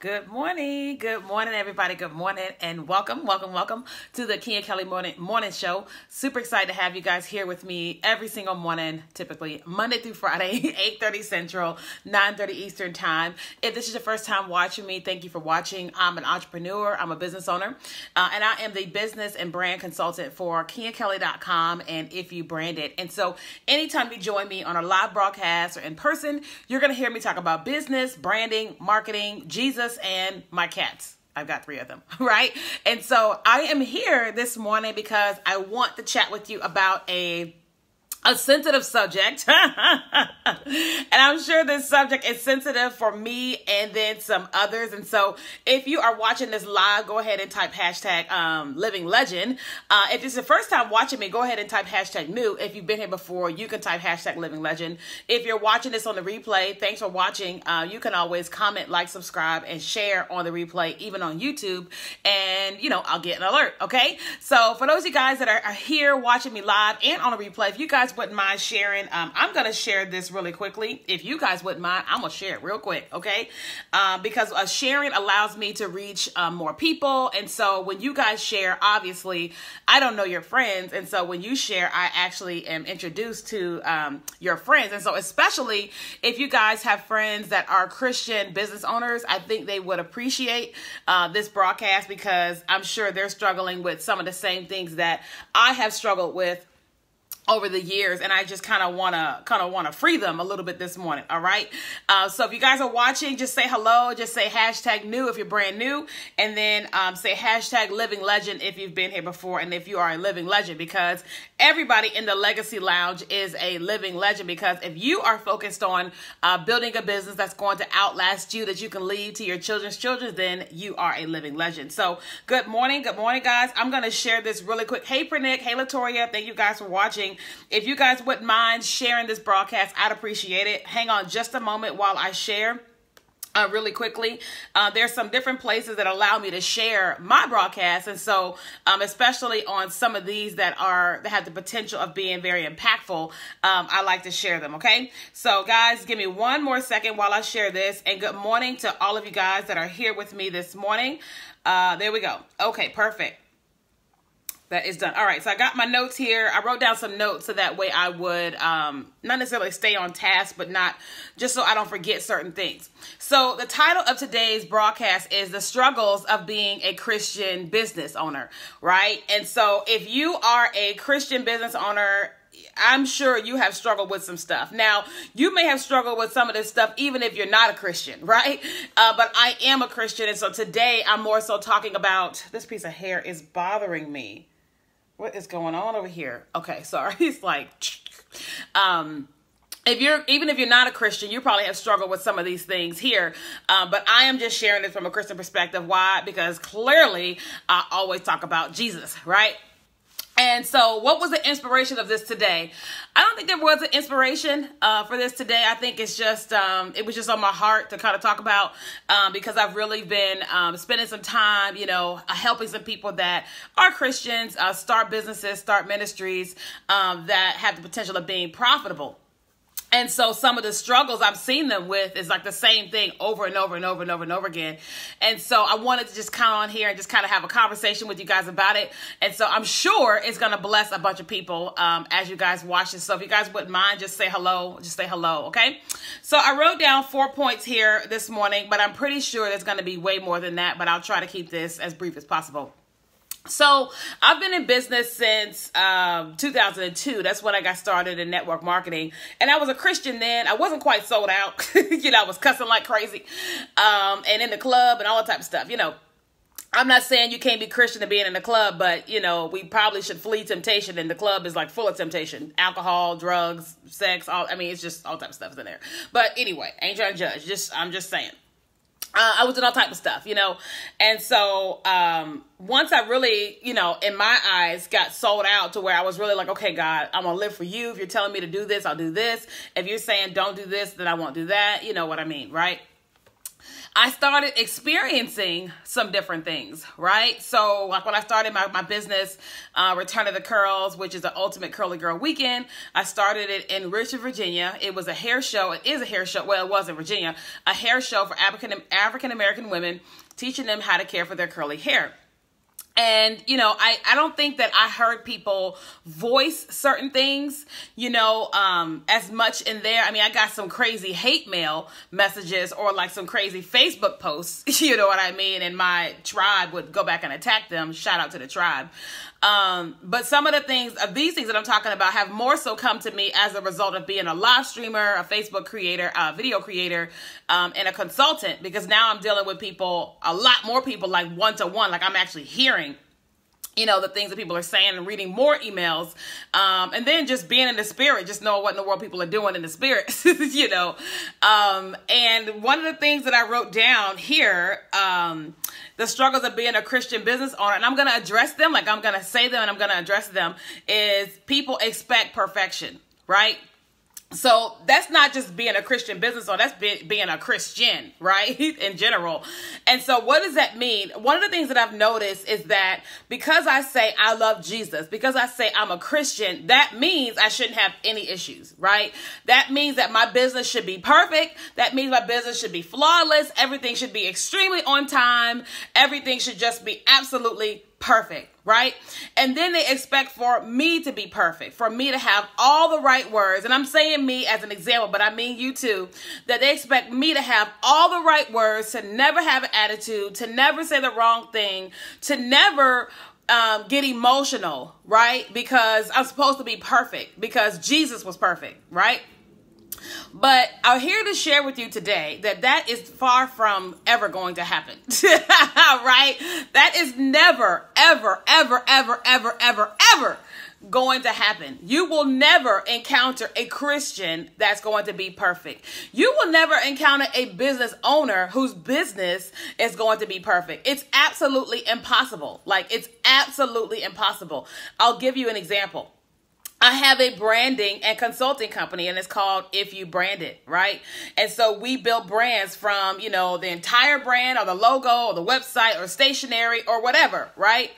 Good morning. Good morning, everybody. Good morning and welcome to the Keenya KELLY morning show. Super excited to have you guys here with me every single morning, typically Monday through Friday, 8:30 Central, 9:30 Eastern Time. If this is your first time watching me, thank you for watching. I'm an entrepreneur. I'm a business owner, and I am the business and brand consultant for KeenyaKelly.com and If You Brand It. And so anytime you join me on a live broadcast or in person, you're going to hear me talk about business, branding, marketing, Jesus, and my cats. I've got 3 of them, right? And so I am here this morning because I want to chat with you about a sensitive subject. And I'm sure this subject is sensitive for me and then some others. And so if you are watching this live, go ahead and type hashtag living legend. If it's the first time watching me, go ahead and type hashtag new. If you've been here before, you can type hashtag living legend. If you're watching this on the replay, thanks for watching. You can always comment, like, subscribe, and share on the replay, even on YouTube. And, I'll get an alert, okay? So for those of you guys that are here watching me live and on the replay, if you guys wouldn't mind sharing, I'm going to share this really quickly. If you guys wouldn't mind, I'm going to share it real quick, okay? Because sharing allows me to reach more people. And so when you guys share, obviously, I don't know your friends. And so when you share, I actually am introduced to your friends. And so especially if you guys have friends that are Christian business owners, I think they would appreciate this broadcast because I'm sure they're struggling with some of the same things that I have struggled with over the years, and I just kind of want to free them a little bit this morning. All right. So if you guys are watching, just say hello. Just say hashtag new if you're brand new, and then say hashtag living legend if you've been here before, and if you are a living legend, because everybody in the Legacy Lounge is a living legend. Because if you are focused on building a business that's going to outlast you, that you can leave to your children's children, then you are a living legend. So good morning, guys. I'm going to share this really quick. Hey, Pernick. Hey, Latoya. Thank you guys for watching. If you guys wouldn't mind sharing this broadcast, I'd appreciate it. Hang on just a moment while I share really quickly. There's some different places that allow me to share my broadcast. And so especially on some of these that have the potential of being very impactful, I like to share them. Okay. So guys, give me one more second while I share this. And good morning to all of you guys that are here with me this morning. There we go. Okay, perfect. That is done. All right. So I got my notes here. I wrote down some notes so that way I would not necessarily stay on task, but not just so I don't forget certain things. So the title of today's broadcast is The Struggles of Being a Christian Business Owner, right? And so if you are a Christian business owner, I'm sure you have struggled with some stuff. Now, you may have struggled with some of this stuff even if you're not a Christian, right? But I am a Christian. And so today I'm more so talking about, this piece of hair is bothering me. What is going on over here? Okay, sorry. It's like, even if you're not a Christian, you probably have struggled with some of these things here. But I am just sharing this from a Christian perspective. Why? Because clearly I always talk about Jesus, right? And so what was the inspiration of this today? I don't think there was an inspiration for this today. I think it's just, it was just on my heart to kind of talk about because I've really been spending some time, helping some people that are Christians, start businesses, start ministries that have the potential of being profitable. And so some of the struggles I've seen them with is like the same thing over and over and over and over and over again. And so I wanted to just come on here and just kind of have a conversation with you guys about it. And so I'm sure it's going to bless a bunch of people as you guys watch this. So if you guys wouldn't mind, just say hello. Just say hello, okay? So I wrote down 4 points here this morning, but I'm pretty sure there's going to be way more than that. But I'll try to keep this as brief as possible. So I've been in business since 2002. That's when I got started in network marketing. And I was a Christian then. I wasn't quite sold out. I was cussing like crazy and in the club and all that type of stuff. I'm not saying you can't be Christian and being in the club, but, we probably should flee temptation. And the club is like full of temptation. Alcohol, drugs, sex. It's just all type of stuff in there. But anyway, ain't trying to judge. I'm just saying. I was doing all type of stuff, and so once I really, in my eyes, got sold out to where I was really like, okay, God, I'm going to live for you. If you're telling me to do this, I'll do this. If you're saying don't do this, then I won't do that. You know what I mean, right? I started experiencing some different things, right? So like when I started my business, Return of the Curls, which is the ultimate curly girl weekend, I started it in Richmond, Virginia. It was a hair show. It is a hair show. Well, it was in Virginia, a hair show for African-American women, teaching them how to care for their curly hair. And, you know, I don't think that I heard people voice certain things, you know, as much in there. I mean, I got some crazy hate mail messages or like some crazy Facebook posts, you know what I mean? And my tribe would go back and attack them. Shout out to the tribe. But some of the things, of these things that I'm talking about, have more so come to me as a result of being a live streamer, a Facebook creator, a video creator, and a consultant, because now I'm dealing with people, a lot more people, like one-to-one, like I'm actually hearing, you know, the things that people are saying and reading more emails, and then just being in the spirit, just knowing what in the world people are doing in the spirit, you know. And one of the things that I wrote down here, the struggles of being a Christian business owner, and I'm going to address them, like I'm going to say them and I'm going to address them, is people expect perfection, right? So that's not just being a Christian business owner, that's being a Christian, right, in general. And so what does that mean? One of the things that I've noticed is that because I say I love Jesus, because I say I'm a Christian, that means I shouldn't have any issues, right? That means that my business should be perfect. That means my business should be flawless. Everything should be extremely on time. Everything should just be absolutely perfect, right? And then they expect for me to be perfect, for me to have all the right words. And I'm saying me as an example, but I mean you too, that they expect me to have all the right words, to never have an attitude, to never say the wrong thing, to never get emotional, right? Because I'm supposed to be perfect, because Jesus was perfect, right? But I'm here to share with you today that that is far from ever going to happen, right? That is never, ever, ever, ever, ever, ever, ever going to happen. You will never encounter a Christian that's going to be perfect. You will never encounter a business owner whose business is going to be perfect. It's absolutely impossible. Like, it's absolutely impossible. I'll give you an example. I have a branding and consulting company, and it's called If You Brand It, right? And so we build brands from, you know, the entire brand or the logo or the website or stationery or whatever, right?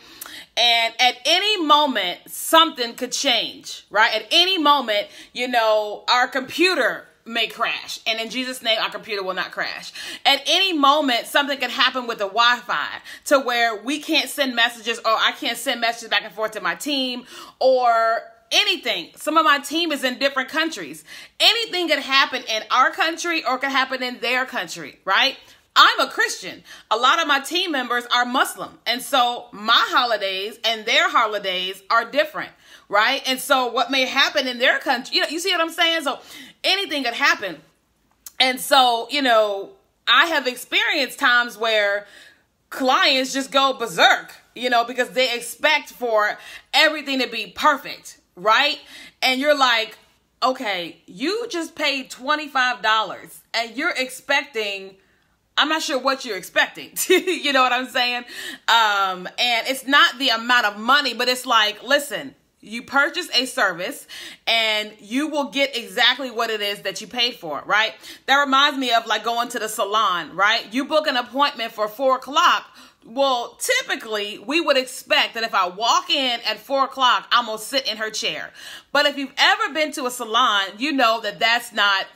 And at any moment, something could change, right? At any moment, you know, our computer may crash. And in Jesus' name, our computer will not crash. At any moment, something can happen with the Wi-Fi to where we can't send messages, or I can't send messages back and forth to my team, or anything. Some of my team is in different countries. Anything could happen in our country or could happen in their country, right? I'm a Christian. A lot of my team members are Muslim. And so my holidays and their holidays are different, right? And so what may happen in their country, you know, you see what I'm saying? So anything could happen. And so, you know, I have experienced times where clients just go berserk, you know, because they expect for everything to be perfect, right? And you're like, okay, you just paid $25 and you're expecting, I'm not sure what you're expecting. You know what I'm saying? And it's not the amount of money, but it's like, listen, you purchase a service and you will get exactly what it is that you paid for, right? That reminds me of like going to the salon, right? You book an appointment for 4 o'clock. Well, typically we would expect that if I walk in at 4 o'clock, I'm going to sit in her chair. But if you've ever been to a salon, you know that that's not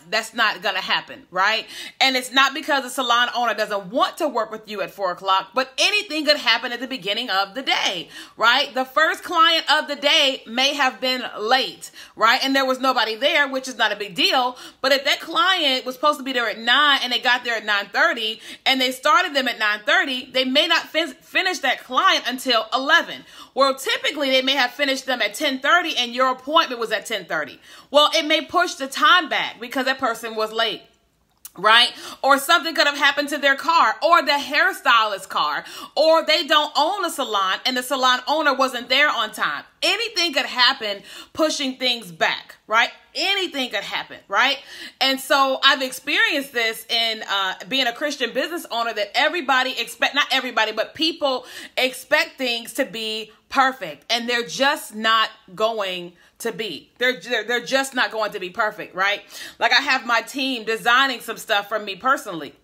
going to happen, right? And it's not because the salon owner doesn't want to work with you at 4 o'clock, but anything could happen at the beginning of the day, right? The first client of the day may have been late, right? And there was nobody there, which is not a big deal. But if that client was supposed to be there at 9 and they got there at 9:30 and they started them at 9:30, they may not finish that client until 11. Well, typically they may have finished them at 10:30 and your appointment was at 10:30. Well, it may push the time back because that person was late, right? Or something could have happened to their car or the hairstylist's car, or they don't own a salon and the salon owner wasn't there on time. Anything could happen pushing things back, right? Anything could happen, right? And so I've experienced this in being a Christian business owner, that everybody not everybody, but people expect things to be perfect, and they're just not going to be. They're just not going to be perfect, right? Like I have my team designing some stuff for me personally.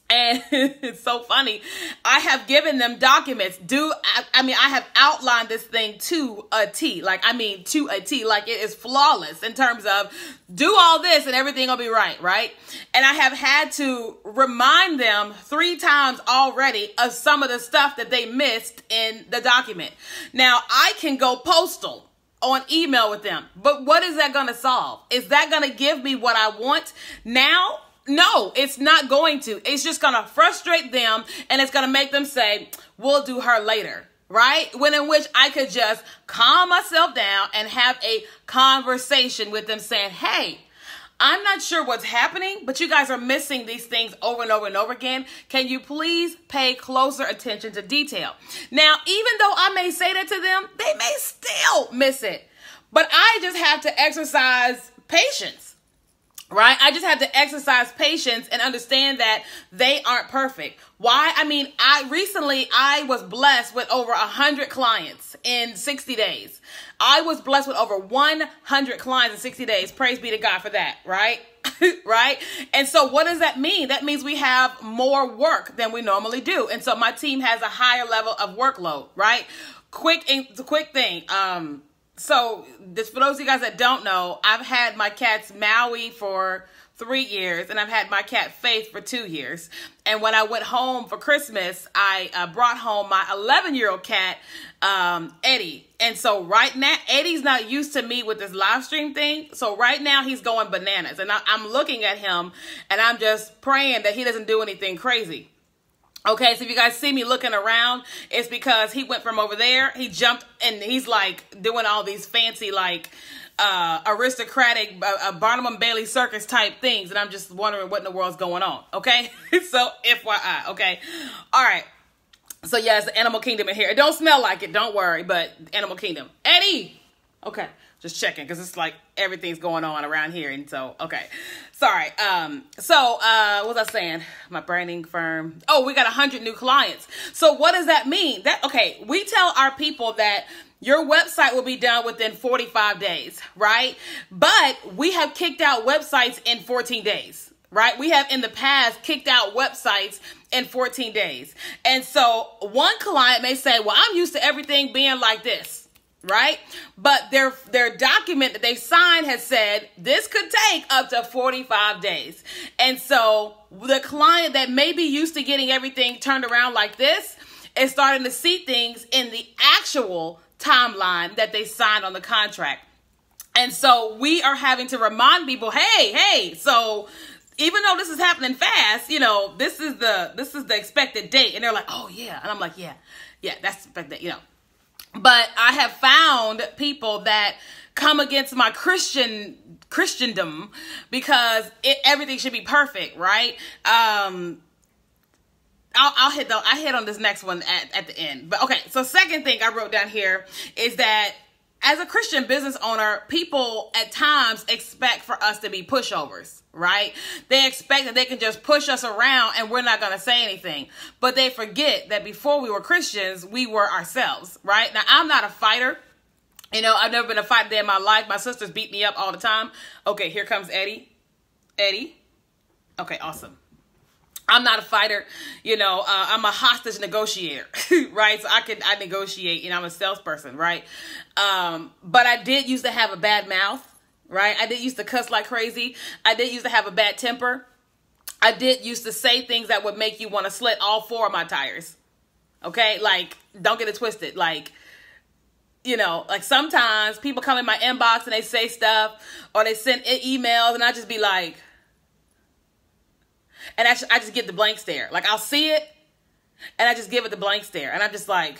And it's so funny. I have given them documents. I have outlined this thing to a T. To a T. Like, it is flawless in terms of do all this and everything will be right, right? And I have had to remind them 3 times already of some of the stuff that they missed in the document. Now, I can go postal on email with them, but what is that going to solve? Is that going to give me what I want now? No, it's not going to. It's just going to frustrate them, and it's going to make them say, we'll do her later, right? When in which I could just calm myself down and have a conversation with them saying, hey, I'm not sure what's happening, but you guys are missing these things over and over and over again. Can you please pay closer attention to detail? Now, even though I may say that to them, they may still miss it, but I just have to exercise patience. Right? I just have to exercise patience and understand that they aren't perfect. Why? I was blessed with over 100 clients in 60 days. I was blessed with over 100 clients in 60 days. Praise be to God for that. Right? Right? And so what does that mean? That means we have more work than we normally do. And so my team has a higher level of workload. Right? Quick thing. So this, for those of you guys that don't know, I've had my cats Maui for 3 years, and I've had my cat Faith for 2 years. And when I went home for Christmas, I brought home my 11-year-old cat, Eddie. And so right now, Eddie's not used to me with this live stream thing. So right now he's going bananas, and I'm looking at him and I'm just praying that he doesn't do anything crazy. Okay, so if you guys see me looking around, it's because he went from over there, he jumped, and he's like doing all these fancy, like, aristocratic Barnum and Bailey circus type things, and I'm just wondering what in the world's going on, okay? So, FYI, okay? All right. So, yeah, it's the animal kingdom in here. It don't smell like it, don't worry, but animal kingdom. Eddie! Okay, just checking, because it's like everything's going on around here, and so, okay. Sorry. What was I saying? My branding firm. Oh, we got 100 new clients. So what does that mean? We tell our people that your website will be done within 45 days, right? But we have kicked out websites in 14 days, right? We have in the past kicked out websites in 14 days. And so one client may say, well, I'm used to everything being like this. Right? But their document that they signed has said this could take up to 45 days. And so the client that may be used to getting everything turned around like this is starting to see things in the actual timeline that they signed on the contract. And so we are having to remind people, hey, so even though this is happening fast, this is the expected date. And they're like, oh yeah. And I'm like, yeah, that's expected, But I have found people that come against my Christendom because everything should be perfect, right? I hit on this next one at the end. But okay, so second thing I wrote down here is that as a Christian business owner, people at times expect for us to be pushovers, right? They expect that they can just push us around and we're not going to say anything. But they forget that before we were Christians, we were ourselves, right? Now, I'm not a fighter. I've never been a fighter day in my life. My sisters beat me up all the time. Okay, here comes Eddie. Eddie. Okay, awesome. I'm not a fighter, I'm a hostage negotiator, right? So I negotiate, I'm a salesperson, right? But I did used to have a bad mouth, right? I did used to cuss like crazy. I did used to have a bad temper. I did used to say things that would make you want to slit all 4 of my tires. Okay? Like, don't get it twisted. Like sometimes people come in my inbox and they say stuff or they send emails and I just be like, and I just give the blank stare. Like, I'll see it, and I just give it the blank stare. And I'm just like,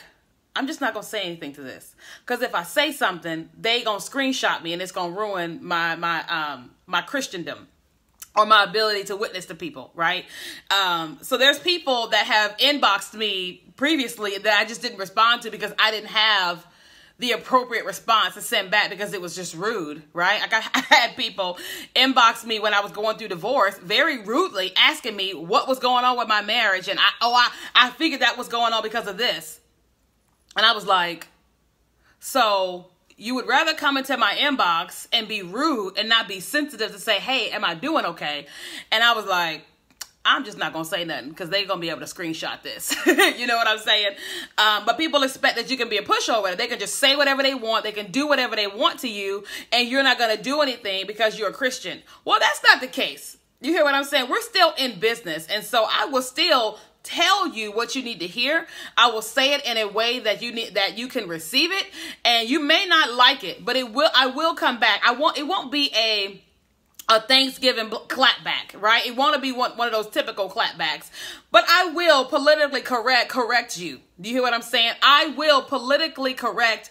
I'm just not going to say anything to this. Because if I say something, they going to screenshot me, and it's going to ruin my Christendom or my ability to witness to people, right? So there's people that have inboxed me previously that I just didn't respond to because I didn't have the appropriate response to send back because it was just rude, right? I had people inbox me when I was going through divorce very rudely asking me what was going on with my marriage. And I figured that was going on because of this. And I was like, so you would rather come into my inbox and be rude and not be sensitive to say, hey, am I doing okay? And I was like, I'm just not going to say nothing because they're going to be able to screenshot this. You know what I'm saying? But people expect that you can be a pushover. They can just say whatever they want. They can do whatever they want to you, and you're not going to do anything because you're a Christian. Well, that's not the case. You hear what I'm saying? We're still in business. And so I will still tell you what you need to hear. I will say it in a way that you can receive it, and you may not like it, but I will come back. It won't be a Thanksgiving clapback, right? It won't be one of those typical clapbacks, but I will politically correct you. Do you hear what I'm saying? I will politically correct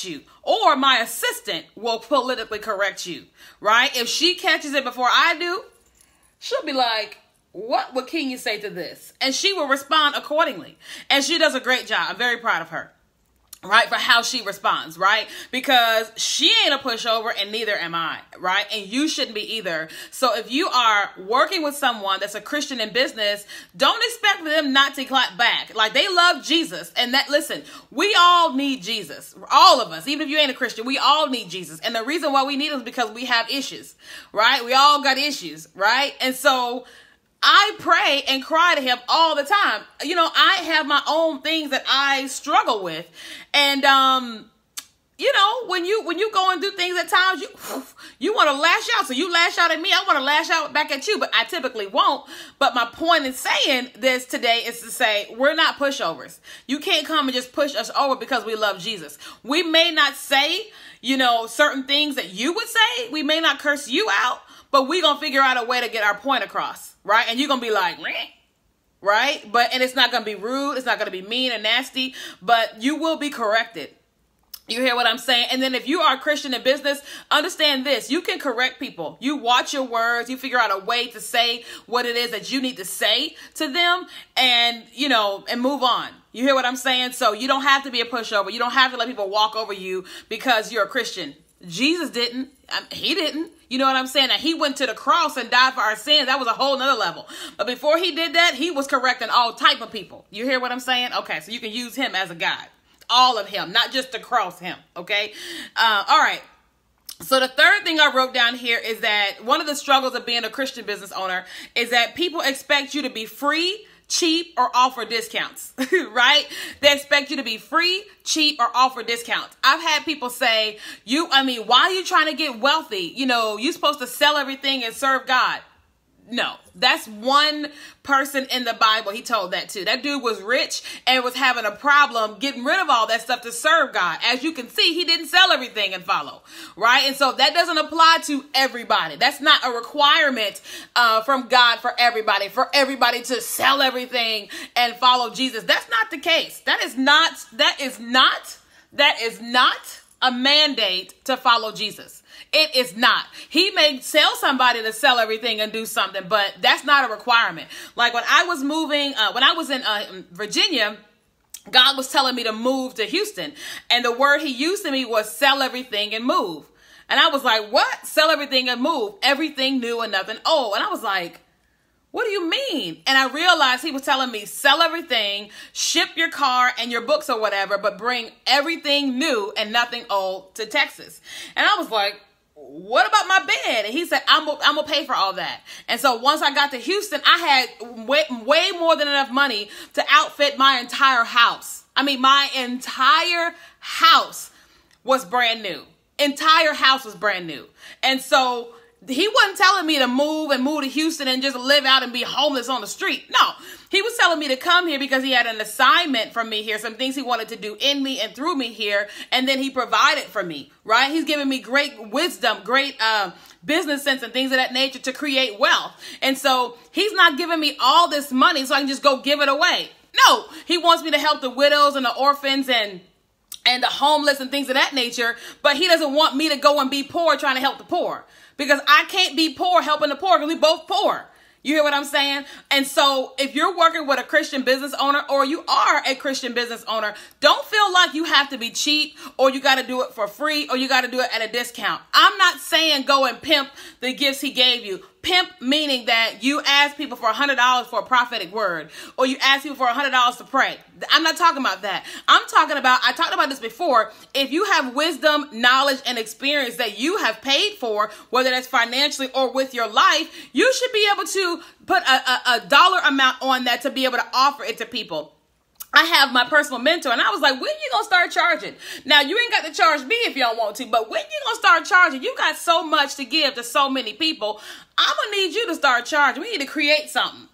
you, or my assistant will politically correct you, right? If she catches it before I do, she'll be like, what would Keenya say to this? And she will respond accordingly. And she does a great job. I'm very proud of her, right? For how she responds, right? Because she ain't a pushover, and neither am I, right? And you shouldn't be either. So if you are working with someone that's a Christian in business, don't expect for them not to clap back. Like, they love Jesus. And listen, we all need Jesus. All of us, even if you ain't a Christian, we all need Jesus. And the reason why we need him is because we have issues, right? We all got issues, right? And so I pray and cry to him all the time. You know, I have my own things that I struggle with. And, you know, when you go and do things at times, you want to lash out. So you lash out at me, I want to lash out back at you, but I typically won't. But my point in saying this today is to say, we're not pushovers. You can't come and just push us over because we love Jesus. We may not say, you know, certain things that you would say. We may not curse you out, but we're going to figure out a way to get our point across. Right? And you're going to be like, meh, right? And it's not going to be rude. It's not going to be mean and nasty, but you will be corrected. You hear what I'm saying? And then if you are a Christian in business, understand this. You can correct people. You watch your words. You figure out a way to say what it is that you need to say to them, and, you know, and move on. You hear what I'm saying? So you don't have to be a pushover. You don't have to let people walk over you because you're a Christian. Jesus didn't. He didn't. You know what I'm saying? And he went to the cross and died for our sins. That was a whole nother level. But before he did that, he was correcting all type of people. You hear what I'm saying? Okay, so you can use him as a guide. All of him, not just to cross him. Okay? All right. So the third thing I wrote down here is that one of the struggles of being a Christian business owner is that people expect you to be free, cheap, or offer discounts, right? They expect you to be free, cheap, or offer discounts. I've had people say, why are you trying to get wealthy? You know, you're supposed to sell everything and serve God. No, that's one person in the Bible. He told that too. That dude was rich and was having a problem getting rid of all that stuff to serve God. As you can see, he didn't sell everything and follow, right? And so that doesn't apply to everybody. That's not a requirement from God for everybody to sell everything and follow Jesus. That's not the case. That is not a mandate to follow Jesus. It is not. He may tell somebody to sell everything and do something, but that's not a requirement. Like when I was in Virginia, God was telling me to move to Houston. And the word he used to me was sell everything and move. And I was like, what? Sell everything and move. Everything new and nothing old. And I was like, what do you mean? And I realized he was telling me, sell everything, ship your car and your books or whatever, but bring everything new and nothing old to Texas. And I was like, what about my bed? And he said, I'm gonna pay for all that. And so once I got to Houston, I had way more than enough money to outfit my entire house. I mean, my entire house was brand new. Entire house was brand new. And so he wasn't telling me to move to Houston and just live out and be homeless on the street. No, he was telling me to come here because he had an assignment from me here, some things he wanted to do in me and through me here, and then he provided for me, right? He's giving me great wisdom, great business sense and things of that nature to create wealth. And so he's not giving me all this money so I can just go give it away. No, he wants me to help the widows and the orphans and the homeless and things of that nature, but he doesn't want me to go and be poor trying to help the poor. Because I can't be poor helping the poor because we both poor. You hear what I'm saying? And so if you're working with a Christian business owner or you are a Christian business owner, don't feel like you have to be cheap or you got to do it for free or you got to do it at a discount. I'm not saying go and pimp the gifts he gave you. Pimp meaning that you ask people for $100 for a prophetic word, or you ask people for $100 to pray. I'm not talking about that. I'm talking about, I talked about this before. If you have wisdom, knowledge, and experience that you have paid for, whether that's financially or with your life, you should be able to put a dollar amount on that to be able to offer it to people. I have my personal mentor, and I was like, when you gonna start charging? Now, you ain't got to charge me if you don't want to, but when you gonna start charging? You got so much to give to so many people. I'm gonna need you to start charging. We need to create something,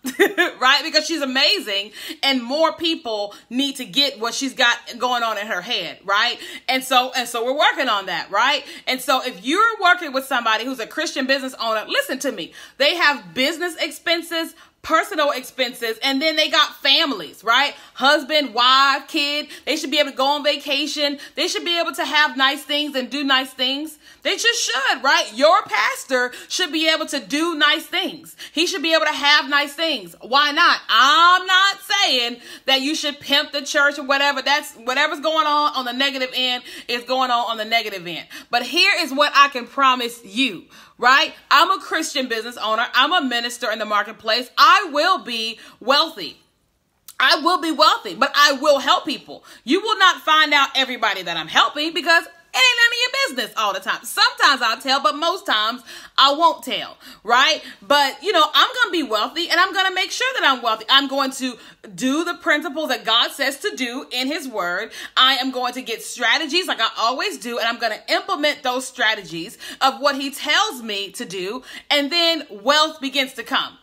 right? Because she's amazing, and more people need to get what she's got going on in her head, right? And so we're working on that, right? And so if you're working with somebody who's a Christian business owner, listen to me. They have business expenses, personal expenses, and then they got families, right? Husband, wife, kid. They should be able to go on vacation. They should be able to have nice things and do nice things. They just should, right? Your pastor should be able to do nice things. He should be able to have nice things. Why not? I'm not saying that you should pimp the church or whatever. That's whatever's going on the negative end is going on the negative end. But here is what I can promise you. Right? I'm a Christian business owner. I'm a minister in the marketplace. I will be wealthy. I will be wealthy, but I will help people. You will not find out everybody that I'm helping because it ain't none of your business all the time. Sometimes I'll tell, but most times I won't tell, right? But, you know, I'm going to be wealthy, and I'm going to make sure that I'm wealthy. I'm going to do the principles that God says to do in his word. I am going to get strategies like I always do, and I'm going to implement those strategies of what he tells me to do, and then wealth begins to come.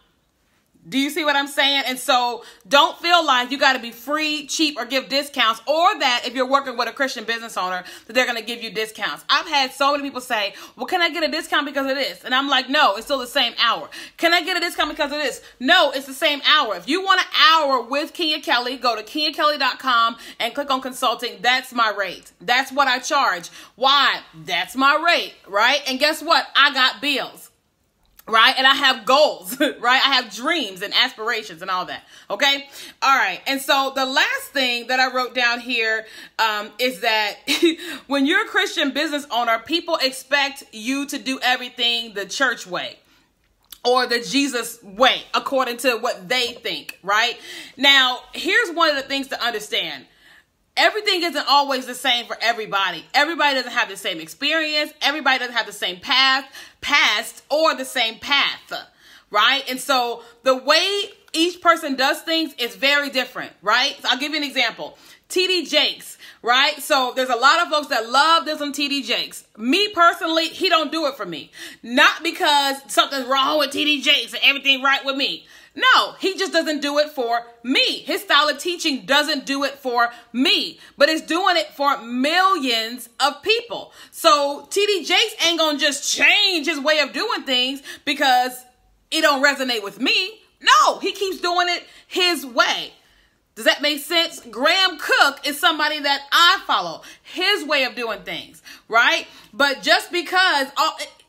Do you see what I'm saying? And so don't feel like you got to be free, cheap, or give discounts, or that if you're working with a Christian business owner, that they're going to give you discounts. I've had so many people say, well, can I get a discount because of this? And I'm like, no, it's still the same hour. Can I get a discount because of this? No, it's the same hour. If you want an hour with Keenya Kelly, go to KeenyaKelly.com and click on consulting. That's my rate. That's what I charge. Why? That's my rate, right? And guess what? I got bills. Right? And I have goals, right? I have dreams and aspirations and all that. Okay. All right. And so the last thing that I wrote down here is that when you're a Christian business owner, people expect you to do everything the church way or the Jesus way, according to what they think. Right? Now, here's one of the things to understand. Everything isn't always the same for everybody. Everybody doesn't have the same experience. Everybody doesn't have the same past, or the same path, right? And so the way each person does things is very different, right? So I'll give you an example. TD Jakes, right? So there's a lot of folks that love this on TD Jakes. Me personally, he don't do it for me. Not because something's wrong with TD Jakes and everything right with me. No, he just doesn't do it for me. His style of teaching doesn't do it for me, but it's doing it for millions of people. So TD Jakes ain't gonna just change his way of doing things because it don't resonate with me. No, he keeps doing it his way. Does that make sense? Graham Cook is somebody that I follow, his way of doing things, right? But just because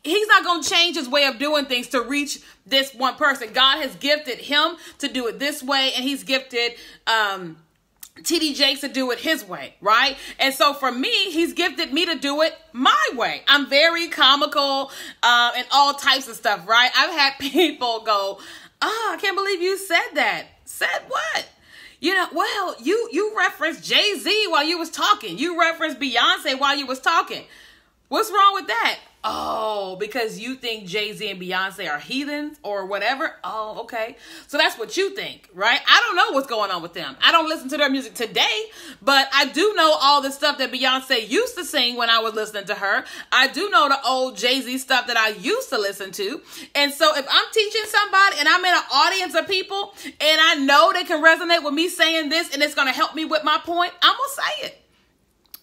he's not going to change his way of doing things to reach this one person. God has gifted him to do it this way, and he's gifted TD Jakes to do it his way, right? And so for me, he's gifted me to do it my way. I'm very comical and all types of stuff, right? I've had people go, oh, I can't believe you said that. Said what? You know, well, you referenced Jay-Z while you was talking. You referenced Beyonce while you was talking. What's wrong with that? Oh, because you think Jay-Z and Beyonce are heathens or whatever? Oh, okay. So that's what you think, right? I don't know what's going on with them. I don't listen to their music today, but I do know all the stuff that Beyonce used to sing when I was listening to her. I do know the old Jay-Z stuff that I used to listen to. And so if I'm teaching somebody and I'm in an audience of people and I know they can resonate with me saying this and it's going to help me with my point, I'm going to say it.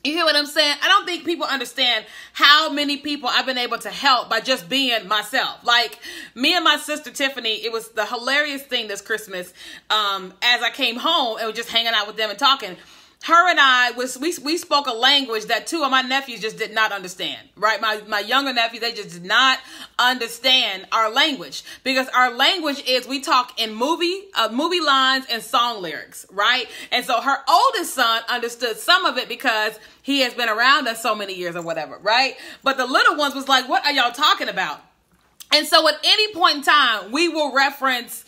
You hear what I'm saying? I don't think people understand how many people I've been able to help by just being myself. Like me and my sister Tiffany, it was the hilarious thing this Christmas as I came home and was just hanging out with them and talking. Her and I, we spoke a language that two of my nephews just did not understand, right? My younger nephews, they just did not understand our language because our language is we talk in movie lines and song lyrics, right? And so her oldest son understood some of it because he has been around us so many years or whatever, right? But the little ones was like, what are y'all talking about? And so at any point in time, we will reference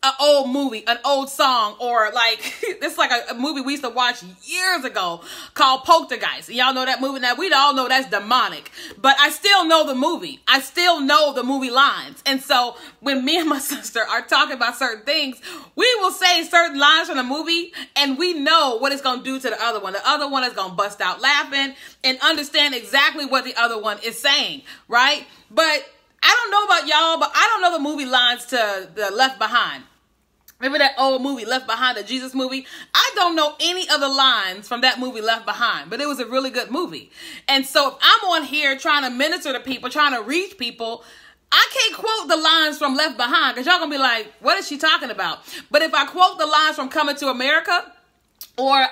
an old movie, an old song, or like, it's like a movie we used to watch years ago called Poltergeist. Y'all know that movie? Now, we all know that's demonic, but I still know the movie. I still know the movie lines. And so when me and my sister are talking about certain things, we will say certain lines from the movie, and we know what it's going to do to the other one. The other one is going to bust out laughing and understand exactly what the other one is saying, right? But I don't know about y'all, but I don't know the movie lines to the Left Behind. Remember that old movie, Left Behind, the Jesus movie? I don't know any other lines from that movie, Left Behind, but it was a really good movie. And so if I'm on here trying to minister to people, trying to reach people, I can't quote the lines from Left Behind because y'all going to be like, what is she talking about? But if I quote the lines from Coming to America or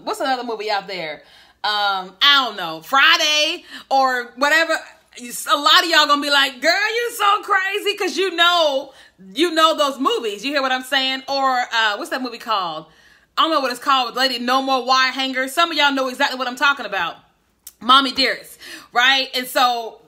what's another movie out there? I don't know, Friday or whatever, a lot of y'all going to be like, girl, you so crazy because you know those movies. You hear what I'm saying? Or what's that movie called? I don't know what it's called. Lady, No More Wire Hangers. Some of y'all know exactly what I'm talking about. Mommy Dearest, right? And so,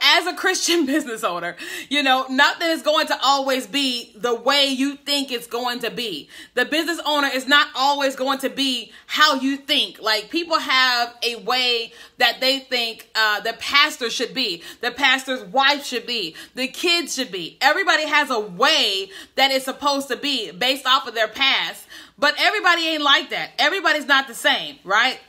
as a Christian business owner, nothing is going to always be the way you think it's going to be. The business owner is not always going to be how you think. Like, people have a way that they think the pastor should be, the pastor's wife should be, the kids should be. Everybody has a way that it's supposed to be based off of their past, but everybody ain't like that. Everybody's not the same, right?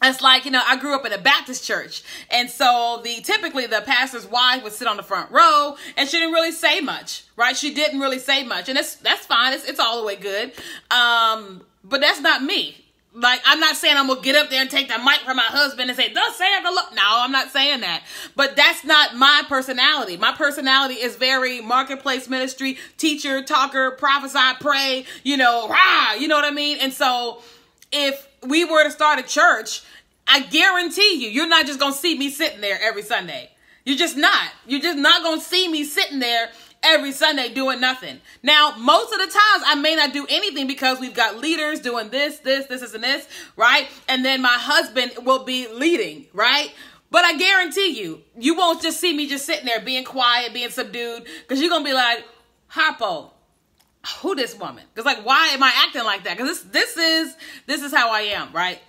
It's like, I grew up in a Baptist church. And so typically the pastor's wife would sit on the front row and she didn't really say much, right? She didn't really say much. And that's fine. It's all the way good. But that's not me. Like, I'm not saying I'm going to get up there and take the mic from my husband and say, thus saith the Lord. No, I'm not saying that. But that's not my personality. My personality is very marketplace ministry, teacher, talker, prophesy, pray, rah, you know what I mean? And so if we were to start a church, I guarantee you're not just going to see me sitting there every Sunday. You're just not. You're just not going to see me sitting there every Sunday doing nothing. Now, most of the times I may not do anything because we've got leaders doing this, and this, right? And then my husband will be leading, right? But I guarantee you won't just see me just sitting there being quiet, being subdued, because you're going to be like, Harpo, who this woman? Because like, why am I acting like that? Because this is how I am, right?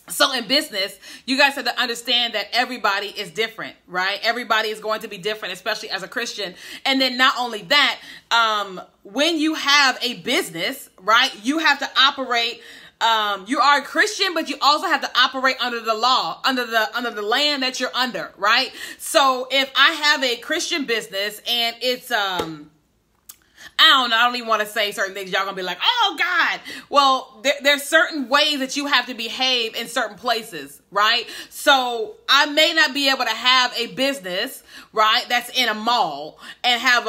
So in business, you guys have to understand that everybody is different, right? Everybody is going to be different, especially as a Christian. And then not only that, when you have a business, right, you have to operate. You are a Christian, but you also have to operate under the law, under the land that you're under, right? So if I have a Christian business and it's I don't even want to say certain things. Y'all gonna be like, oh God. Well, there's certain ways that you have to behave in certain places, right? So I may not be able to have a business, right, that's in a mall and have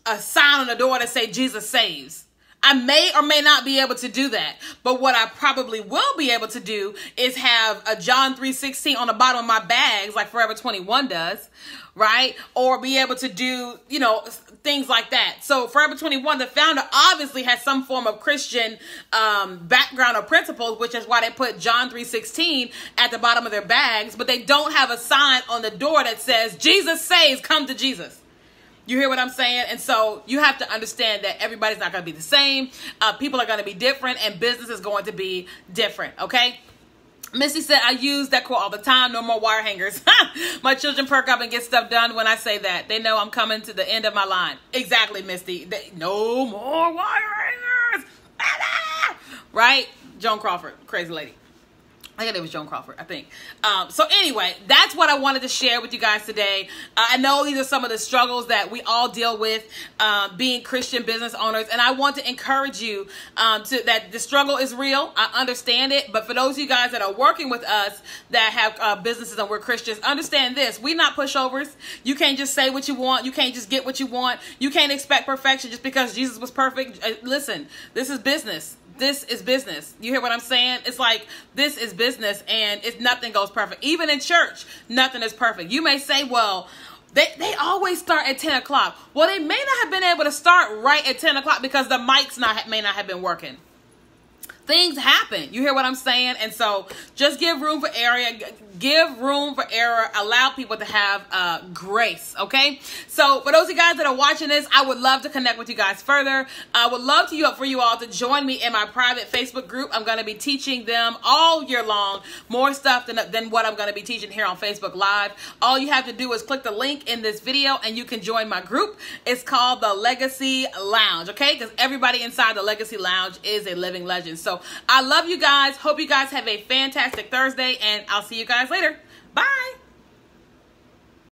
a sign on the door that say Jesus saves. I may or may not be able to do that. But what I probably will be able to do is have a John 3:16 on the bottom of my bags like Forever 21 does, right? Or be able to do, things like that. So Forever 21, the founder obviously has some form of Christian background or principles, which is why they put John 3:16 at the bottom of their bags, but they don't have a sign on the door that says, Jesus saves, come to Jesus. You hear what I'm saying? And so you have to understand that everybody's not going to be the same. People are going to be different and business is going to be different. Okay. Missy said, I use that quote all the time. No more wire hangers. My children perk up and get stuff done when I say that. They know I'm coming to the end of my line. Exactly, Misty. No more wire hangers. Right? Joan Crawford, crazy lady. I think it was Joan Crawford, I think. So anyway, that's what I wanted to share with you guys today. I know these are some of the struggles that we all deal with being Christian business owners. And I want to encourage you that the struggle is real. I understand it. But for those of you guys that are working with us that have businesses and we're Christians, understand this. We're not pushovers. You can't just say what you want. You can't just get what you want. You can't expect perfection just because Jesus was perfect. Listen, this is business. This is business. You hear what I'm saying? It's like, this is business and nothing goes perfect. Even in church, nothing is perfect. You may say, well, they always start at 10 o'clock. Well, they may not have been able to start right at 10 o'clock because the mics may not have been working. Things happen. You hear what I'm saying? And so just give room for error. Give room for error. Allow people to have grace, okay? So for those of you guys that are watching this, I would love to connect with you guys further. I would love for you all to join me in my private Facebook group. I'm going to be teaching them all year long more stuff than what I'm going to be teaching here on Facebook Live. All you have to do is click the link in this video and you can join my group. It's called the Legacy Lounge, okay? Because everybody inside the Legacy Lounge is a living legend. So I love you guys. Hope you guys have a fantastic Thursday, and I'll see you guys later. Bye.